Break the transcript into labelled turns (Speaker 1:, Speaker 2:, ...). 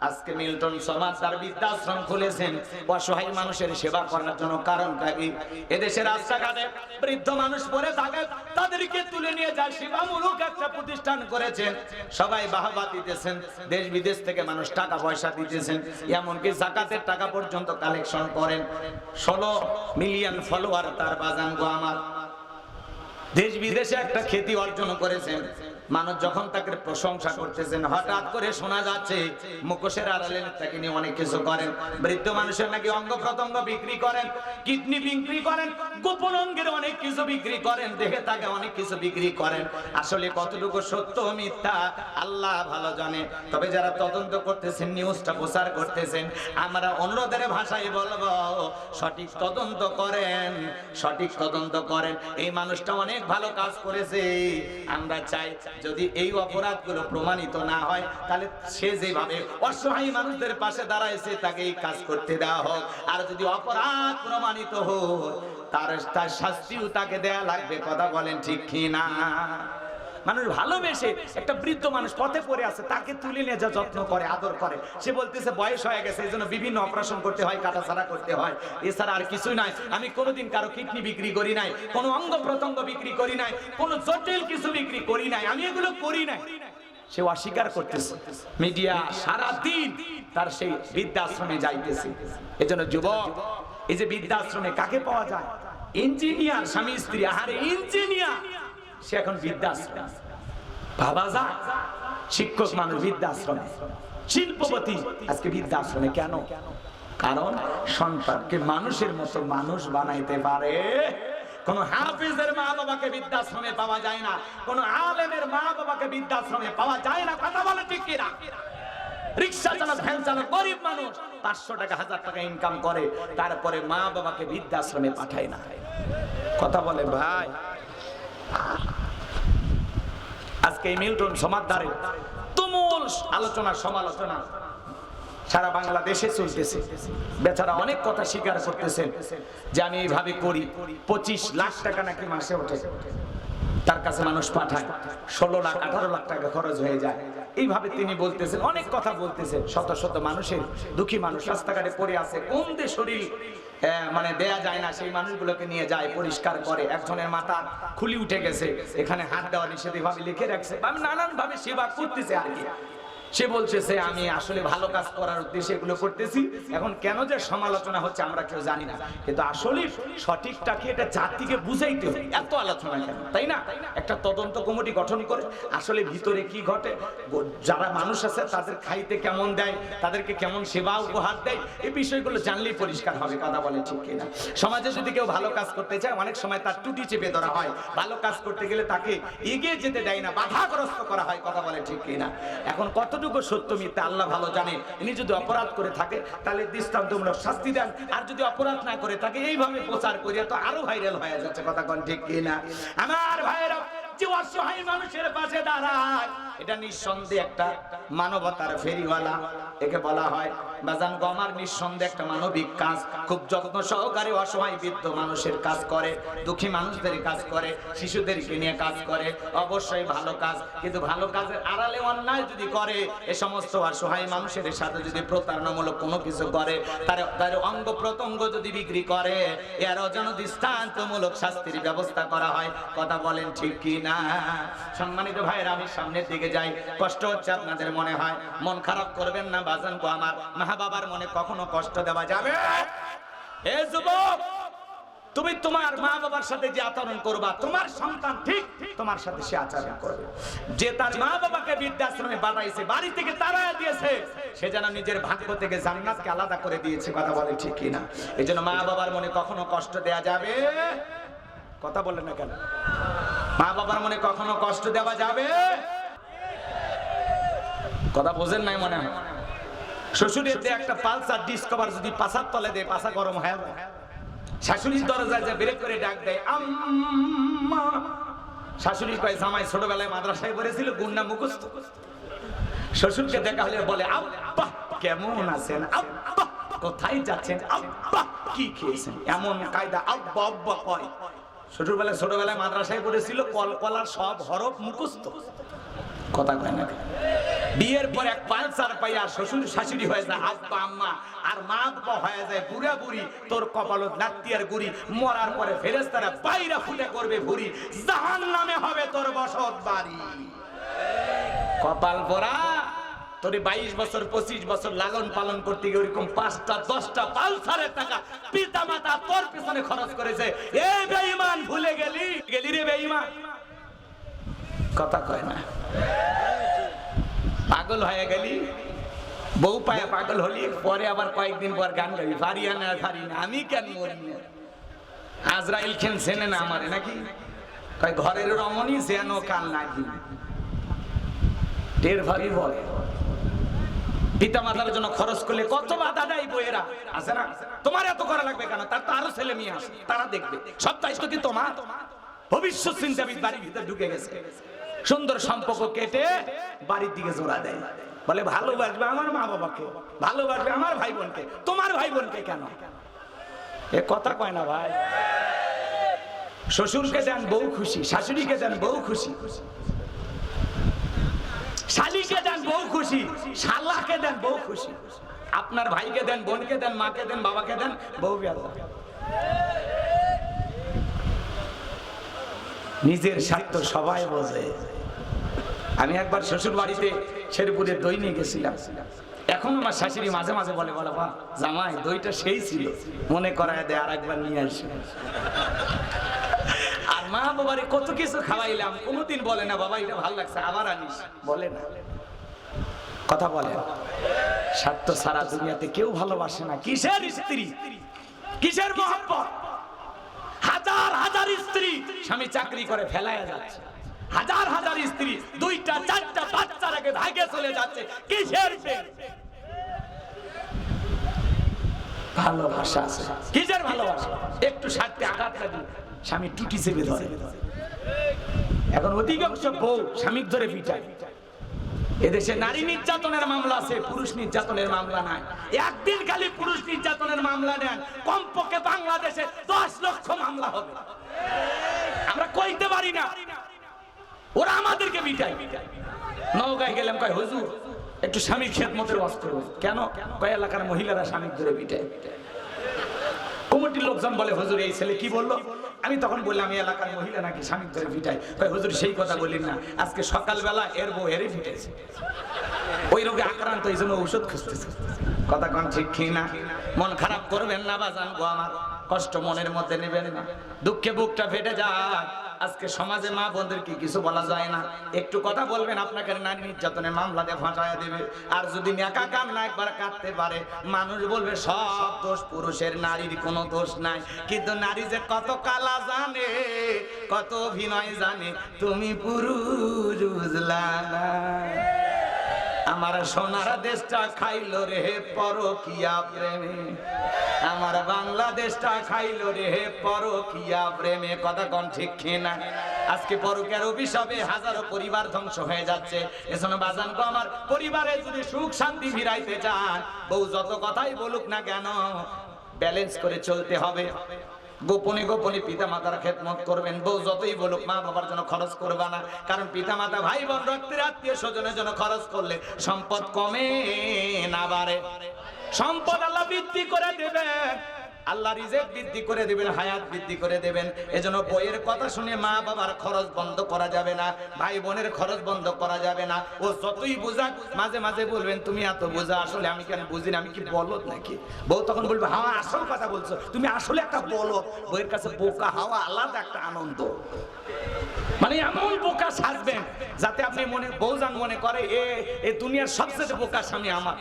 Speaker 1: আজকে মিল্টন সমাজদার বৃদ্ধাশ্রম খুলেছেন অসহায় মানুষের সেবা করার জন্য। কারণটা কি? এদেশের রাস্তাঘাটে বৃদ্ধ মানুষ পড়ে থাকে, তাদেরকে তুলে নিয়ে যায় সেবামূলক একটা প্রতিষ্ঠান করেছেন। সবাই বাহবা দিতেছেন, দেশ বিদেশ থেকে মানুষ টাকা পয়সা দিতেছেন, এমনকি যাকাতের টাকা পর্যন্ত কালেকশন করেন। 16 মিলিয়ন ফলোয়ার তার বাজান গো আমার। দেশ বিদেশে একটা খ্যাতি অর্জন করেছেন। মানুষ যখন তাকে প্রশংসা করতেছেন, হঠাৎ করে শোনা যাচ্ছে মুখোশের আড়ালে তাকে নিয়ে অনেক কিছু করেন। বৃদ্ধ মানুষের নাকি অঙ্গ প্রত্যঙ্গ বিক্রি করেন, কিডনি বিক্রি করেন, গোপন অঙ্গের অনেক কিছু বিক্রি করেন, দেখে তাকে অনেক কিছু বিক্রি করেন। আসলে কতটুকু সত্য মিথ্যা আল্লাহ ভালো জানে। তবে যারা তদন্ত করতেছেন, নিউজটা প্রচার করতেছেন, আমরা অনুরোধের ভাষায় বলবো, সঠিক তদন্ত করেন, সঠিক তদন্ত করেন। এই মানুষটা অনেক ভালো কাজ করেছে। আমরা চাই যদি এই অপরাধগুলো প্রমাণিত না হয়, তাহলে সে যেভাবে অসহায় মানুষদের পাশে দাঁড়াইছে তাকে এই কাজ করতে দেওয়া হোক। আর যদি অপরাধ প্রমাণিত হোক, তার শাস্তিও তাকে দেয়া লাগবে। কথা বলেন ঠিক কি না? মানুষ ভালোবেসে, একটা বৃদ্ধ মানুষ পথে পড়ে আছে, তাকে তুলে নিয়ে যা যত্ন করে, আদর করে। সে বলতেছে বয়স হয়ে গেছে, এই জন্য বিভিন্ন অপারেশন করতে হয়, কাটাছাড়া করতে হয়, এছাড়া আর কিছুই নাই। আমি কোনোদিন কারো কিডনি বিক্রি করি নাই, কোনো অঙ্গ প্রত্যঙ্গ বিক্রি করি নাই, কোনো জটিল কিছু বিক্রি করি নাই, আমি এগুলো করি নাই। সে অস্বীকার করতেছে। মিডিয়া সারাদিন তার সেই বৃদ্ধাশ্রমে যাইতেছে। এজন্য যুবক, এই যে বৃদ্ধাশ্রমে কাকে পাওয়া যায়? ইঞ্জিনিয়ার, স্বামী স্ত্রী, আহারে ইঞ্জিনিয়ার, সে এখন বৃদ্ধাশ্রমে। বাবা যা শিক্ষক মানুষ বৃদ্ধাশ্রমে, শিল্পপতি আজকে বৃদ্ধাশ্রমে। কেন? কারণ সন্তানকে মানুষের মতো মানুষ বানাইতে পারে। কোন হাফিজের মা বাবাকে বৃদ্ধাশ্রমে পাওয়া যায় না, কোন আলেমের মা বাবাকে বৃদ্ধাশ্রমে পাওয়া যায় না। কথা বলে ঠিক কিনা? রিক্সা চালক, ভ্যান চালক, গরিব মানুষ 500 টাকা 1000 টাকা ইনকাম করে, তারপরে মা বাবাকে বৃদ্ধাশ্রমে পাঠায় না। কথা বলে ভাই। আজকে এই মিল্টন সমাজদারের তুমুল আলোচনা সমালোচনা সারা বাংলাদেশে চলতেছে। বেচারা অনেক কথা স্বীকার করতেছেন যে আমি এইভাবে করি। 25 লাখ টাকা নাকি মাসে ওঠে, তার কাছে মানুষ পাঠায়। 16 লাখ 18 লাখ টাকা খরচ হয়ে যায়। এইভাবে তিনি বলতেছেন, অনেক কথা বলতেছেন। শত শত মানুষের, দুঃখী মানুষ রাস্তাঘাটে পড়ে আছে, কোন দিয়ে শরীর মানে দেয়া যায় না, সেই মানুষগুলোকে নিয়ে যায়, পরিষ্কার করে। একজনের মাথা খুলি উঠে গেছে, এখানে হাত দেওয়া নিষেধ, এভাবে লিখে রাখছে। আমি নানান ভাবে সেবা করতেছে আর কি। সে বলছে আমি আসলে ভালো কাজ করার উদ্দেশ্যে এগুলো করতেছি। এখন কেন যে সমালোচনা হচ্ছে আমরা কেউ জানি না, কিন্তু আসলে সঠিকটা কি এটা জাতিকে বুঝাইতে হবে। এত আলোচনা কেন, তাই না? একটা তদন্ত কমিটি গঠন করে আসলে ভিতরে কি ঘটে, যারা মানুষ আছে তাদের খাইতে কেমন দেয়, তাদেরকে কেমন সেবা উপহার দেয়, এই বিষয়গুলো জানলেই পরিষ্কার হবে। কথা বলে ঠিক কিনা? সমাজে যদি কেউ ভালো কাজ করতে চায়, অনেক সময় তার টুটি চেপে ধরা হয়। ভালো কাজ করতে গেলে তাকে এগিয়ে যেতে দেয় না, বাধাগ্রস্ত করা হয়। কথা বলে ঠিক কিনা? এখন কতটুকু সত্য মিথ্যা আল্লাহ ভালো জানে। ইনি যদি অপরাধ করে থাকে তাহলে দৃষ্টান্তমূলক শাস্তি দেন, আর যদি অপরাধ না করে থাকে এইভাবে প্রচার করিয়া তো আরো ভাইরাল হয়ে যাচ্ছে। কথা কোন ঠিক কিনা? আমার ভাইরা, যে অসহায় মানুষের পাশে দাঁড়ায়, এটা নিঃসন্দেহে একটা মানবতার ফেরিওয়ালা। একে বলা হয় বাজান গো আমার, নিঃসন্দেহে একটা মানবিক কাজ। খুব যত্ন সহকারে অসহায় বৃদ্ধ মানুষের কাজ করে, দুঃখী মানুষদের কাজ করে, শিশুদেরকে নিয়ে কাজ করে। অবশ্যই ভালো কাজ, কিন্তু ভালো কাজের আড়ালে অন্যায় যদি করে, এ সমস্ত অসহায় মানুষের সাথে যদি প্রতারণামূলক কোনো কিছু করে, তার অঙ্গ প্রত্যঙ্গ যদি বিক্রি করে, এরও যেন দৃষ্টান্তমূলক শাস্তির ব্যবস্থা করা হয়। কথা বলেন ঠিক কি না? সম্মানিত ভাইরা, আমি সামনের দিকে যাই। কষ্ট হচ্ছে আপনাদের মনে হয়, মন খারাপ করবেন না বাজান গো আমার। মা বাবার মনে কখনো কষ্ট দেওয়া যাবে? এ যুবক, তুমি তোমার মা বাবার সাথে যে আচরণ করবা, তোমার সন্তান ঠিক তোমার সাথে সে আচরণ করবে। যে তার মা বাবাকে বৃদ্ধাশ্রমে পাঠাইছে, বাড়ি থেকে তাড়ায় দিয়েছে, সে যেন নিজের ভাগ্য থেকে জান্নাতকে আলাদা করে দিয়েছে। কথা বলে ঠিক কিনা? এই জন্য মা বাবার মনে কখনো কষ্ট দেয়া যাবে? কথা বলেন না কেন? মা বাবার মনে কখনো কষ্ট দেওয়া যাবে? কথা বোঝেন নাই মনে হয়। শ্বশুরের দিয়ে একটা পালসার ডিসকভার যদি পাছার তলে দেয়, পাছা গরম হয়ে যায়। শাশুড়ির দরজায় যা বের করে ডাক দেয় আম্মা, শাশুড়ি কয় জামাই ছোটবেলায় মাদ্রাসায় পড়েছিল, গুন্না মুখস্থ। শ্বশুরকে দেখা হলে বলে আব্বা কেমন আছেন, আব্বা কোথায় যাচ্ছেন, আব্বা কি খেয়েছেন, এমন কায়দা আব্বা আব্বা কয়। ছোটবেলায় মাদ্রাসায় পড়েছিল, কলকলার সব হরফ মুখস্থ। কথা কয় না? বিয়ের পর এক পালসার পাইয়া শ্বশুর শাশুড়ি হয়ে যায় আব্বা আম্মা, আর মা বাবা হয়ে যায় বুড়া বুড়ি। তোর কপালত লাত্তি আর গুড়ি, মরার পরে ফেরেশতারা বাইরা ফুটে করবে ভুরি, জাহান্নামে হবে তোর বসত বাড়ি। কপাল পোড়া। তোরে 22 বছর 25 বছর লালন পালন করতে গিয়ে ওরকম 5টা 10টা পালসারের টাকা পিতা মাতা তোর পিছনে খরচ করেছে। এই বেঈমান ভুলে গেলি রে বেঈমান, কথা কয় না। পাগল হয়ে গেলি, বউ পায়া পাগল হলি, পরে আবার কয়েকদিন পর গান গাবি, পারি না পারি না আমি কেন মরি না। আজরাইল খেন চেনে না আমারে নাকি, কয় ঘরের রমণী যেন কাল নাকি টের ভাবি বলে। পিতা মাতার জন্য খরচ করলে কত বাধা দেয় বইয়েরা, আছে না? তোমার এত করা লাগবে কেন? তার তো আরো ছেলে মেয়ে আছে, তারা দেখবে। সব দায়িত্ব কি তোমার? ভবিষ্যৎ চিন্তাবিদ বাড়ির ভিতরে ঢুকে গেছে, সুন্দর সম্পর্ক কেটে বাড়ির দিকে জোড়া দেয়, বলে ভালোবাসবে আমার মা বাবাকে, ভালোবাসবে আমার ভাই বোনকে, তোমার ভাই বোনকে কেন? এ কথা কয় না ভাই। শ্বশুরকে দেন বউ খুশি, শাশুড়িকে দেন বউ খুশি, শালিকে দেন বউ খুশি, শালাকে দেন বউ খুশি, আপনার ভাইকে দেন, বোনকে দেন, মাকে দেন, বাবাকে দেন, বউ বেয়াদব। নিজের স্বার্থ সবাই বোঝে। আমি একবার শ্বশুর বাড়িতে শেরপুরে দই নিয়ে গেছিলাম। এখন আমার শাশুড়ি মাঝে মাঝে বলে, বাবা জামাই দইটা সেই ছিল, মনে করায় দেয় আর একবার নিয়ে আসে। আর মা বাবারে কত কিছু খাওয়াইলাম, কোনোদিন বলে না বাবা এটা ভালো লাগছে আবার আনিস, বলে না। কথা বলে স্বার্থ সারা দুনিয়াতে কেউ ভালোবাসে না। কিসের স্ত্রী, কিসের মহব্বত? হাজার হাজার স্ত্রী স্বামী চাকরি করে ফেলায়া যাচ্ছে, হাজার হাজার স্ত্রী 2টা 4টা বাচ্চার আগে ভাগে চলে যাচ্ছে। কিসের প্রেম? ভালোবাসা আছে। কিসের ভালোবাসা? একটু স্বার্থে আঘাত লাগে স্বামী টুটি চেপে ধরে। এখন অধিকাংশ বউ স্বামীর ধরে পিটায়। এদেশে নারী নির্যাতনের মামলা আছে, পুরুষ নির্যাতনের মামলা নাই। একদিন খালি পুরুষ নির্যাতনের মামলা নেন, কমপক্ষে বাংলাদেশে 10 লক্ষ মামলা হবে। আমরা কইতে পারি না, ওরা আমাদেরকে পিটায়। নওগাঁয় গেলাম, কয় হুজুর একটু স্বামীর খেদমতের ওয়াজ করুন। কেন? কয় এলাকার মহিলারা স্বামীর ধরে পিটায়। কমিটির লোকজন বলে, হুজুর এই ছেলে কি বললো? আমি তখন বললাম এই এলাকার মহিলা নাকি স্বামী ধরে পিটায়। কয় হুজুর সেই কথা বলেন না, আজকে সকালবেলা এর বউ এরই পিটাইছে, ওই রোগে আক্রান্ত, এই জন্য ঔষধ খুঁজতেছে। কথা কোন ঠিক কি না? মন খারাপ করবেন না বাজান গো আমার, কষ্ট মনের মধ্যে নেবেন না, দুঃখে বুকটা ফেটে যায়। আজকে সমাজে মা বোনদেরকে কিছু বলা যায় না, একটু কথা বলবেন আপনাকে নারী নির্যাতনের মামলা দিয়ে ফাঁসাইয়া দেবে। আর যদি নেকা কাম না একবার কাটতে পারে, মানুষ বলবে সব দোষ পুরুষের, নারীর কোনো দোষ নাই। কিন্তু নারী যে কত কালা জানে, কত অভিনয় জানে, তুমি পুরুষ বুঝলা না। আমার সোনার দেশটা খাইলো রে পরকিয়া প্রেমে, আমার বাংলাদেশটা খাইলো রে পরকিয়া প্রেমে। কথা কোন ঠিক কিনা? আজকে পরকিয়ার অভিশাপে হাজারো পরিবার ধ্বংস হয়ে যাচ্ছে। এজন্য বাজান গো আমার, পরিবারে যদি সুখ শান্তি ফিরাইতে চান, বউ যত কথাই বলুক না কেন, ব্যালেন্স করে চলতে হবে। গোপনে গোপনে পিতা মাতার খেদমত করবেন। বউ যতই বলুক মা বাবার জন্য খরচ করবা না, কারণ পিতা মাতা ভাই বোন রক্তের আত্মীয় স্বজনের জন্য খরচ করলে সম্পদ কমে না বাড়ে। সম্পদ আল্লাহ বৃদ্ধি করে দেবেন, আল্লাহ রিজেক বৃদ্ধি করে দেবেন, হায়াত বৃদ্ধি করে দেবেন। এজন্য বইয়ের কথা শুনে মা বাবার খরচ বন্ধ করা যাবে না, ভাই বোনের খরচ বন্ধ করা যাবে না। ও যতই বুঝাক, মাঝে মাঝে বলবেন তুমি এত বোঝা, আসলে আমি কেন বুঝি না, আমি কি বলদ নাকি? বউ তখন বলবে হ্যাঁ আসল কথা বলছো, তুমি আসলে একটা বলদ। বইয়ের কাছে বোকা হওয়া আলাদা একটা আনন্দ। মানে এমন বোকা সাজবেন যাতে আপনি মনে, বউজান মনে করে এ দুনিয়ার সবচেয়ে বোকা স্বামী আমার।